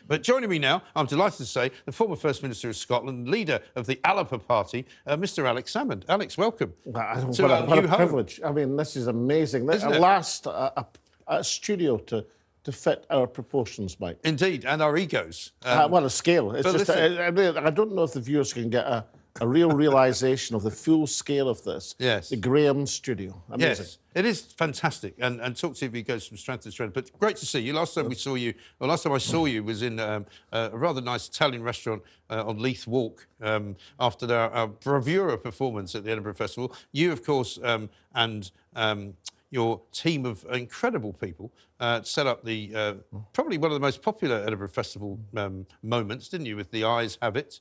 But joining me now, I'm delighted to say, the former First Minister of Scotland, leader of the Alapa Party, Mr. Alex Salmond. Alex, welcome. What a privilege. I mean, this is amazing. Isn't At it? last, a studio to fit our proportions, Mike. Indeed, and our egos. Well, a scale. It's just, I don't know if the viewers can get a real realisation of the full scale of this. Yes. The Graham studio. Amazing. Yes, it is fantastic, and TalkTV goes from strength to strength. But great to see you. Last time we saw you, well, last time I saw you was in a rather nice Italian restaurant on Leith Walk after our bravura performance at the Edinburgh Festival. You, of course, and your team of incredible people set up the probably one of the most popular Edinburgh Festival moments, didn't you, with The Eyes Have It?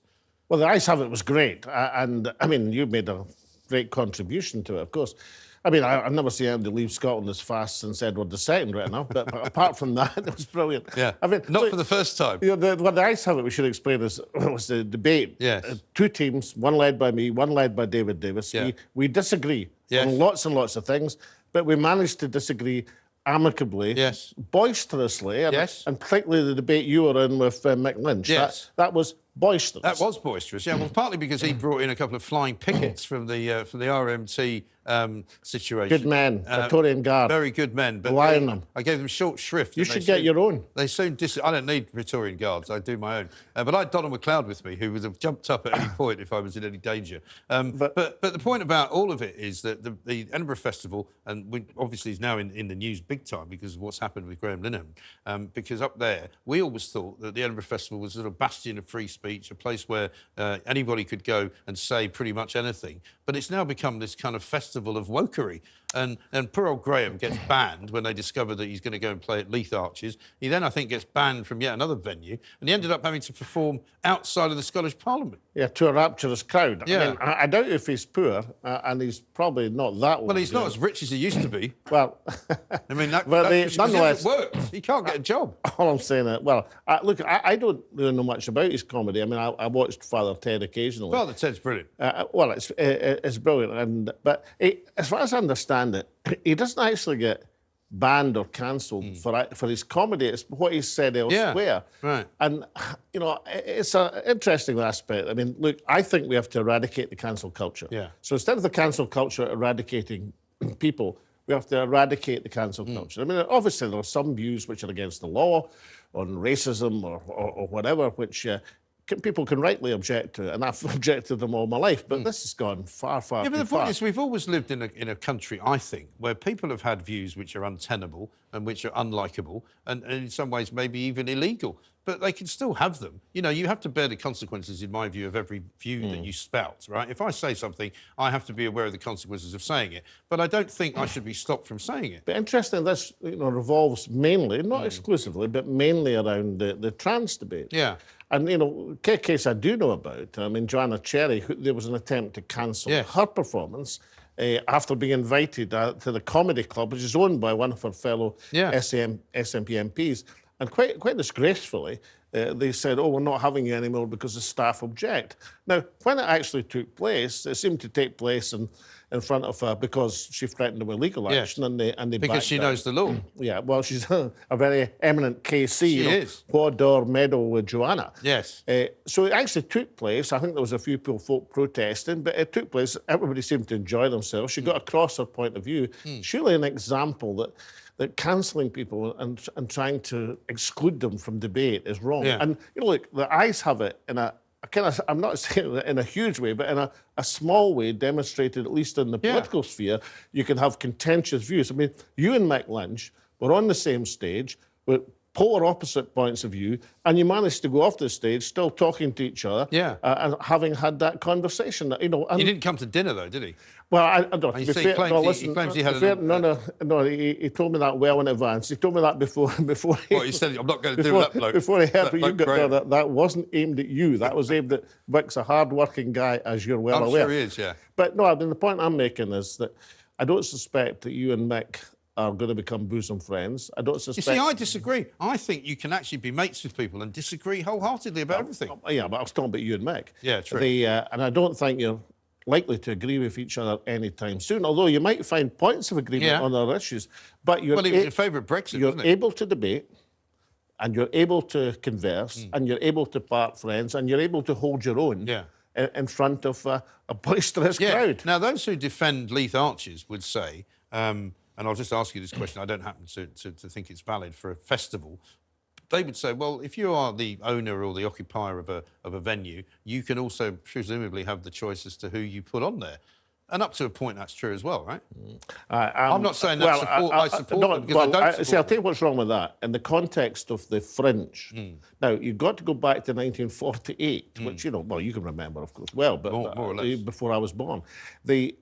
Well, The Eyes Have It was great. And, I mean, you made a great contribution to it, of course. I mean, I've never seen anybody leave Scotland as fast since Edward II right now. But apart from that, it was brilliant. Yeah, I mean, not for the first time. You know, what The Eyes Have It, we should explain, was the debate. Yes. Two teams, one led by me, one led by David Davis. Yeah. We disagree Yes. on lots and lots of things, but we managed to disagree amicably, Yes. boisterously, and, Yes. and particularly the debate you were in with Mick Lynch. Yes. That was boisterous. That was boisterous, yeah. Well, partly because he brought in a couple of flying pickets from the RMT situation. Good men, Praetorian Guard. Very good men. But Rely on them. I gave them short shrift. You should get your own. They soon I don't need Praetorian Guards. I do my own. But I had Donald MacLeod with me, who would have jumped up at any point if I was in any danger. But the point about all of it is that the Edinburgh Festival, and obviously is now in the news big time because of what's happened with Graham Linehan, because up there, we always thought that the Edinburgh Festival was a sort of bastion of free speech, a place where anybody could go and say pretty much anything. But it's now become this kind of festival of wokery. And poor old Graham gets banned when they discover that he's going to go and play at Leith Arches. He then, I think, gets banned from yet another venue, and he ended up having to perform outside of the Scottish Parliament. Yeah, to a rapturous crowd. Yeah. I mean, I doubt if he's poor, and he's probably not that. Well, he's not as rich as he used to be. Well, I mean, that nonetheless, it worked. He can't get a job. All I'm saying is, well, look, I don't really know much about his comedy. I mean, I watched Father Ted occasionally. Father Ted's brilliant. Well, it's brilliant, but as far as I understand it, he doesn't actually get banned or cancelled for his comedy. It's what he's said elsewhere. Yeah, right. And, you know, it's an interesting aspect. I mean, look, I think we have to eradicate the cancel culture. Yeah. So instead of the cancel culture eradicating people, we have to eradicate the cancel culture. I mean, obviously there are some views which are against the law on racism or whatever, which people can rightly object to, and I've objected to them all my life, but this has gone far, far too far. Yeah, but the point is, we've always lived in a country, I think, where people have had views which are untenable and which are unlikable and in some ways maybe even illegal, but they can still have them. You know, you have to bear the consequences, in my view, of every view that you spout, right? If I say something, I have to be aware of the consequences of saying it, but I don't think I should be stopped from saying it. But interesting, this revolves mainly, not exclusively, but mainly around the trans debate. Yeah. And, you know, case I do know about, I mean, Joanna Cherry, there was an attempt to cancel her performance after being invited to the Comedy Club, which is owned by one of her fellow SNP MPs. And quite disgracefully, they said, oh, we're not having you anymore because the staff object. Now, when it actually took place, it seemed to take place in front of her because she threatened with legal action, and they because she knows the law. Yeah, well, she's a very eminent KC. She is. Quad medal with Joanna. Yes. So it actually took place. I think there was a few folk protesting, but it took place. Everybody seemed to enjoy themselves. She got across her point of view. Surely an example that cancelling people and trying to exclude them from debate is wrong. Yeah. And, you know, look, the Eyes Have It in a kind of, I'm not saying it in a huge way, but in a small way, demonstrated, at least in the political sphere, you can have contentious views. I mean, you and Mick Lynch were on the same stage with polar opposite points of view, and you managed to go off the stage still talking to each other and having had that conversation. You know, He didn't come to dinner, though, did he? Well, I don't. He claims he had No, he told me that well in advance. He told me that before. What, he said, I'm not going to do that bloke. Before he heard you got there, that wasn't aimed at you. That was aimed at Mick's a hard-working guy, as you're well aware. I'm sure he is, yeah. But no, I mean, the point I'm making is that I don't suspect that you and Mick are going to become bosom friends. I don't suspect... You see, I disagree. I think you can actually be mates with people and disagree wholeheartedly about everything. Yeah, but I was talking about you and Mick. Yeah, true. And I don't think you're likely to agree with each other anytime soon, although you might find points of agreement on other issues. But you're well, he was in favour of Brexit, you're wasn't he? able to debate, and you're able to converse, and you're able to part friends, and you're able to hold your own in front of a boisterous crowd. Now, those who defend Leith Arches would say, and I'll just ask you this question, I don't happen to think it's valid for a festival, they would say, well, if you are the owner or the occupier of a venue, you can also presumably have the choice as to who you put on there. And up to a point, that's true as well, right? I'm not saying that I support them, because I don't support See, I'll tell you what's wrong with that. In the context of the Fringe, now, you've got to go back to 1948, which, you know, well, you can remember, of course, well, but more or less. Before I was born. The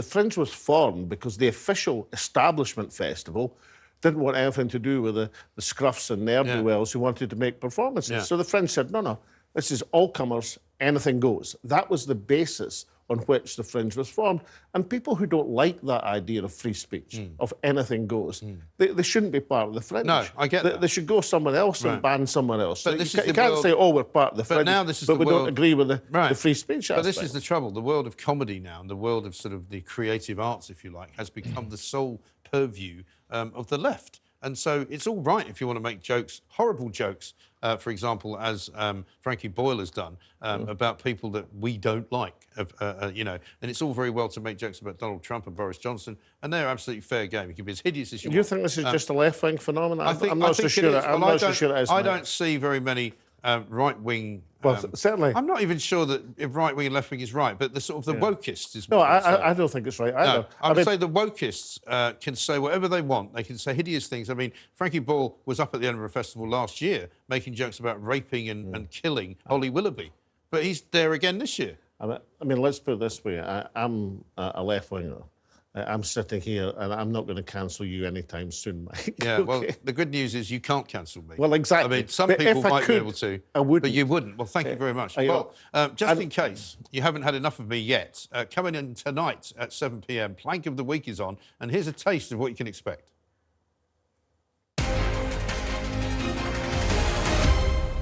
Fringe was formed because the official establishment festival didn't want anything to do with the scruffs and ne'er-do-wells who wanted to make performances. So the Fringe said, no, this is all comers, anything goes. That was the basis on which the Fringe was formed. And people who don't like that idea of free speech, of anything goes, they shouldn't be part of the Fringe. No, I get that. They should go somewhere else and ban someone else. But you can't say, oh, we're part of the Fringe, but we don't agree with the free speech aspect. But this is the trouble. The world of comedy now, and the world of sort of the creative arts, if you like, has become the sole purview of the left. And so it's all right if you want to make jokes, horrible jokes, for example, as Frankie Boyle has done, about people that we don't like, you know. And it's all very well to make jokes about Donald Trump and Boris Johnson, and they're absolutely fair game. You can be as hideous as you want. Do you think this is just a left-wing phenomenon? I'm not so sure it is. I don't see very many right-wing... Well, certainly. I'm not even sure that if right-wing and left-wing is right, but the sort of the wokists is... No, I don't think it's right either. No, I would say the wokists can say whatever they want. They can say hideous things. I mean, Frankie Boyle was up at the Edinburgh Festival last year making jokes about raping and killing Holly Willoughby. But he's there again this year. I mean, let's put it this way. I'm a left-winger. I'm sitting here and I'm not going to cancel you anytime soon, Mike. Yeah, well, the good news is you can't cancel me. Well, exactly. I mean, some people might be able to, I wouldn't. But you wouldn't. Well, thank you very much. Well, just in case you haven't had enough of me yet, coming in tonight at 7 p.m, Plank of the Week is on, and here's a taste of what you can expect.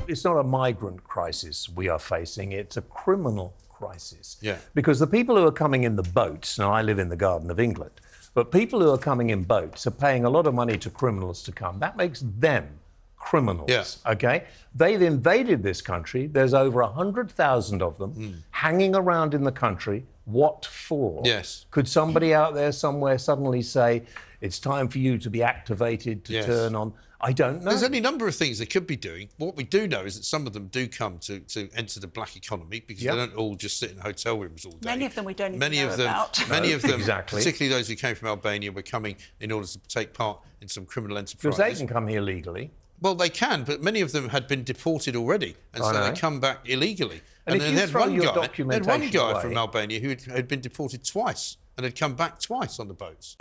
It's not a migrant crisis we are facing, it's a criminal crisis. Yeah. Because the people who are coming in the boats, now I live in the Garden of England, but people who are coming in boats are paying a lot of money to criminals to come. That makes them criminals, okay? They've invaded this country. There's over 100,000 of them hanging around in the country. What for? Yes. Could somebody out there somewhere suddenly say, it's time for you to be activated to turn on? I don't know. There's any number of things they could be doing. What we do know is that some of them do come to enter the black economy because they don't all just sit in hotel rooms all day. Many of them we don't even know about. Many of them, exactly. particularly those who came from Albania, were coming in order to take part in some criminal enterprise. Because they can come here legally. Well, they can, but many of them had been deported already, and so they come back illegally. And if you throw your documentation they had one guy away, from Albania who had been deported twice and had come back twice on the boats.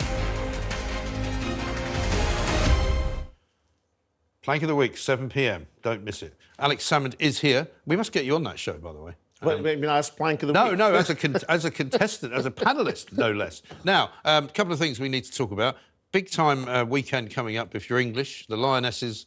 Plank of the Week, 7 p.m. Don't miss it. Alex Salmond is here. We must get you on that show, by the way. As Plank of the Week? No, as a contestant, as a panellist, no less. Now, a couple of things we need to talk about. Big time weekend coming up if you're English. The Lionesses.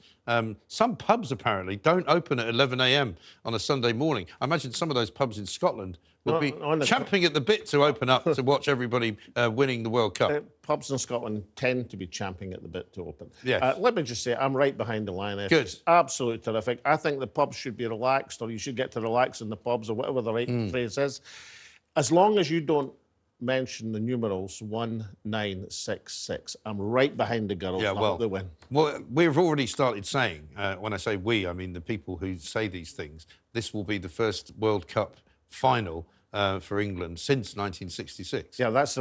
Some pubs apparently don't open at 11 a.m. on a Sunday morning. I imagine some of those pubs in Scotland will be champing at the bit to open up to watch everybody winning the World Cup. Pubs in Scotland tend to be champing at the bit to open. Yes. Let me just say, I'm right behind the Lionesses. Good. Absolutely terrific. I think the pubs should be relaxed, or you should get to relax in the pubs, or whatever the right phrase is. As long as you don't mention the numerals 1966. I'm right behind the girls. Yeah, well, they win. Well, we've already started saying, when I say we, I mean the people who say these things, this will be the first World Cup final for England since 1966. Yeah, that's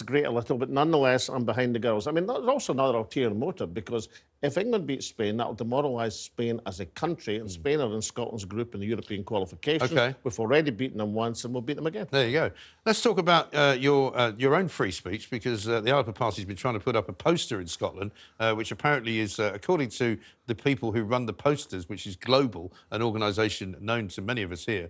great a little, but nonetheless, I'm behind the girls. I mean, there's also another ulterior motive, because if England beats Spain, that will demoralise Spain as a country, and Spain are in Scotland's group in the European qualifications. Okay. We've already beaten them once, and we'll beat them again. There you go. Let's talk about your own free speech, because the Labour Party's been trying to put up a poster in Scotland, which apparently is, according to the people who run the posters, which is Global, an organisation known to many of us here,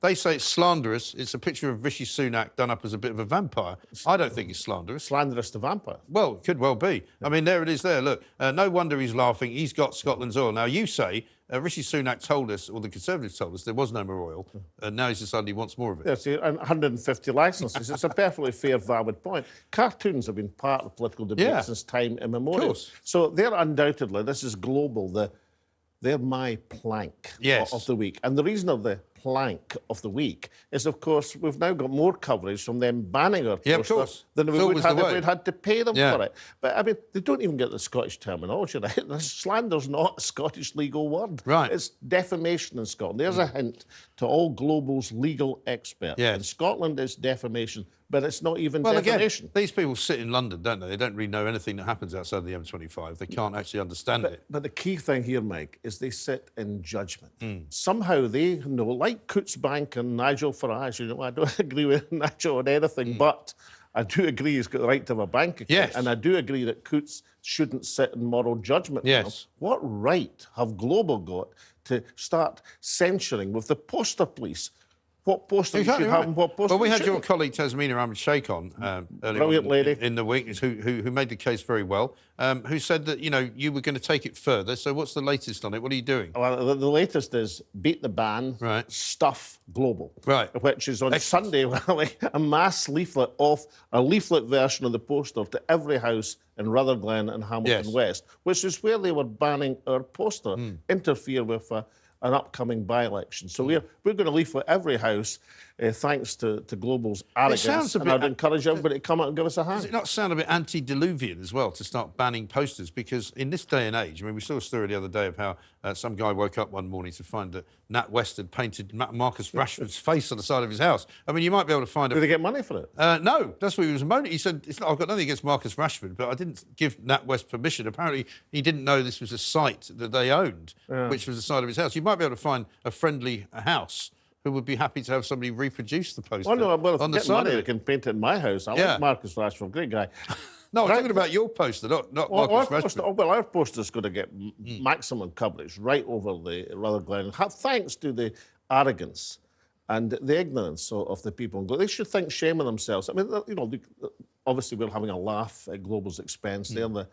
they say it's slanderous. It's a picture of Rishi Sunak done up as a bit of a vampire. I don't think it's slanderous. Slanderous to vampire? Well, it could well be. I mean, there it is there. Look, no wonder he's laughing. He's got Scotland's oil. Now, you say Rishi Sunak told us, or the Conservatives told us, there was no more oil, and now he's decided he wants more of it. Yes, and 150 licences. It's a perfectly fair, valid point. Cartoons have been part of political debate since time immemorial. Of course. So they're undoubtedly, this is global, they're my plank of the week. And the reason of the plank of the week is, of course, we've now got more coverage from them banning our poster than we would have if we'd had to pay them for it. But, I mean, they don't even get the Scottish terminology right. The slander's not a Scottish legal word. Right. It's defamation in Scotland. There's a hint to all Global's legal experts. Yes. In Scotland, it's defamation, but it's not even Well, defamation. again, these people sit in London, don't they? They don't really know anything that happens outside the M25. They can't actually understand it. But the key thing here, Mike, is they sit in judgment. Somehow they know, like Coutts Bank and Nigel Farage, you know, I don't agree with Nigel on anything, but I do agree he's got the right to have a bank account. Yes. And I do agree that Coutts shouldn't sit in moral judgment. Yes. What right have Global got to start censuring with the poster police? What poster you should have and what poster Well, we had your shouldn't? colleague Tasmina Ahmed Sheikh on earlier Brilliant lady. in the week, who made the case very well, who said that, you know, you were going to take it further. So what's the latest on it? What are you doing? Well, the latest is beat the ban, stuff Global. Right. Which is on Sunday, a mass leaflet of a leaflet version of the poster to every house in Rutherglen and Hamilton West, which is where they were banning our poster, interfere with an upcoming by-election. So we're going to leaflet every house, thanks to Global's arrogance. And I'd encourage everybody to come out and give us a hand. Does it not sound a bit antediluvian as well to start banning posters? Because in this day and age, I mean, we saw a story the other day of how some guy woke up one morning to find that Nat West had painted Marcus Rashford's face on the side of his house. I mean, you might be able to find Did they get money for it? No, that's what he was moaning. He said, I've got nothing against Marcus Rashford, but I didn't give Nat West permission. Apparently, he didn't know this was a site that they owned, which was the side of his house. You might be able to find a friendly house who would be happy to have somebody reproduce the poster on the side money, of they it. can paint it in my house. I like Marcus Rashford, great guy. No, I'm talking about your poster, not Marcus Rashford. Our poster's going to get maximum coverage right over the Rutherglen, thanks to the arrogance and the ignorance of the people. They should think shame of themselves. I mean, you know, obviously we're having a laugh at Global's expense. They're the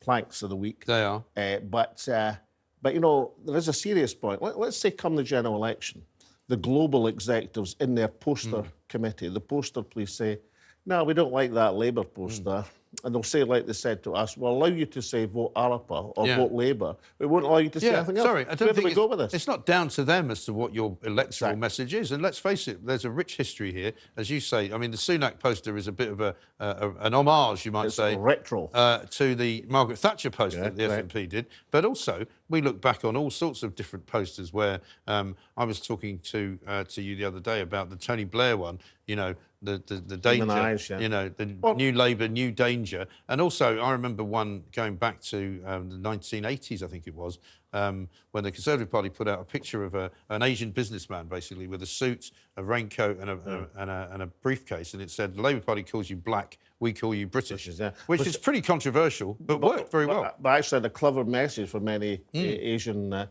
planks of the week. They are. But you know, there is a serious point. Let's say come the general election, the Global executives in their poster committee, the poster police say, no, we don't like that Labour poster. And they'll say, like they said to us, we'll allow you to say vote ARPA or vote Labour. We won't allow you to say anything else. Sorry, I don't Where think do we go with this? It's not down to them as to what your electoral message is. And let's face it, there's a rich history here. As you say, I mean, the Sunak poster is a bit of an homage, you might say, retro to the Margaret Thatcher poster that the SNP did. But also, we look back on all sorts of different posters where I was talking to you the other day about the Tony Blair one, you know, the danger, you know, the New Labour, New Danger. And also, I remember one going back to the 1980s, I think it was, when the Conservative Party put out a picture of an Asian businessman, basically, with a suit, a raincoat and a briefcase. And it said, the Labour Party calls you black, we call you British, which is pretty controversial, but worked very well. But actually had a clever message for many Asian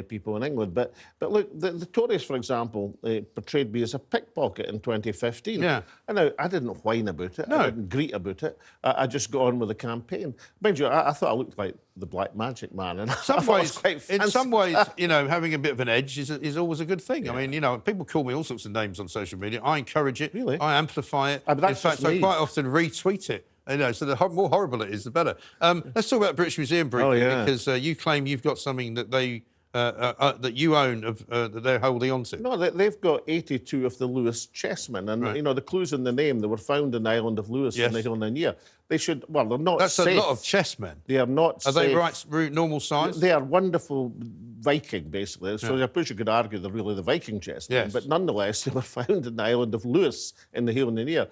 people in England. But look, the Tories, for example, portrayed me as a pickpocket in 2015. Yeah. And now, I didn't whine about it. No. I didn't greet about it. I just got on with the campaign. Mind you, I thought I looked like the Black Magic Man. And in some ways, you know, having a bit of an edge is always a good thing. Yeah. I mean, you know, people call me all sorts of names on social media. I encourage it. Really? I amplify it. In fact, I quite often retweet it. You know, so the more horrible it is, the better. Let's talk about British Museum briefly, because you claim you've got something that they that you own that they're holding on to. No, they've got 82 of the Lewis chessmen, and you know the clues in the name. They were found in the island of Lewis in the Hill and Near. They should. Well, they're not. That's safe. A lot of chessmen. They are not. Are safe. They normal size? They are wonderful Viking, basically. So I suppose you could argue they're really the Viking chessmen, but nonetheless, they were found in the island of Lewis in the Hill and Near.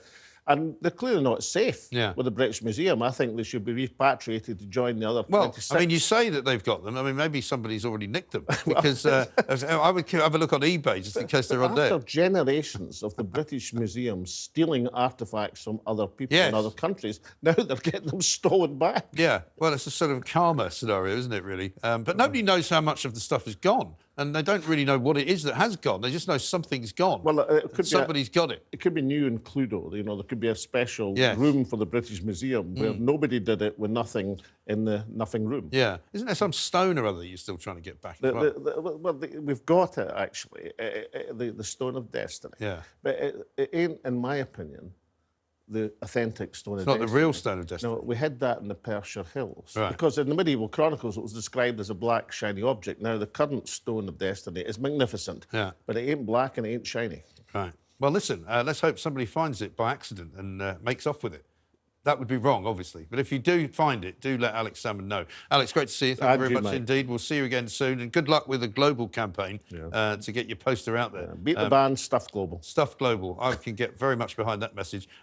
And they're clearly not safe with the British Museum. I think they should be repatriated to join the other 26. I mean, you say that they've got them. I mean, maybe somebody's already nicked them. Because I would have a look on eBay just in case they're on there. After generations of the British Museum stealing artefacts from other people in other countries, now they're getting them stolen back. Yeah, well, it's a sort of karma scenario, isn't it, really? But nobody knows how much of the stuff is gone. And they don't really know what it is that has gone. They just know something's gone. Well, it could somebody's got it. It could be new and Cluedo. You know, there could could be a special room for the British Museum where nobody did it with nothing in the nothing room. Yeah. Isn't there some stone or other you're still trying to get back? We've got it, actually, the Stone of Destiny. Yeah. But it ain't, in my opinion, the authentic Stone of Destiny. It's not the real Stone of Destiny. No, we had that in the Perthshire Hills. Right. Because in the medieval chronicles, it was described as a black, shiny object. Now, the current Stone of Destiny is magnificent, but it ain't black and it ain't shiny. Right. Well, listen, let's hope somebody finds it by accident and makes off with it. That would be wrong, obviously. But if you do find it, do let Alex Salmond know. Alex, great to see you. Thank you very much indeed. We'll see you again soon. And good luck with the global campaign to get your poster out there. Beat the band, stuff global. Stuff global. I can get very much behind that message.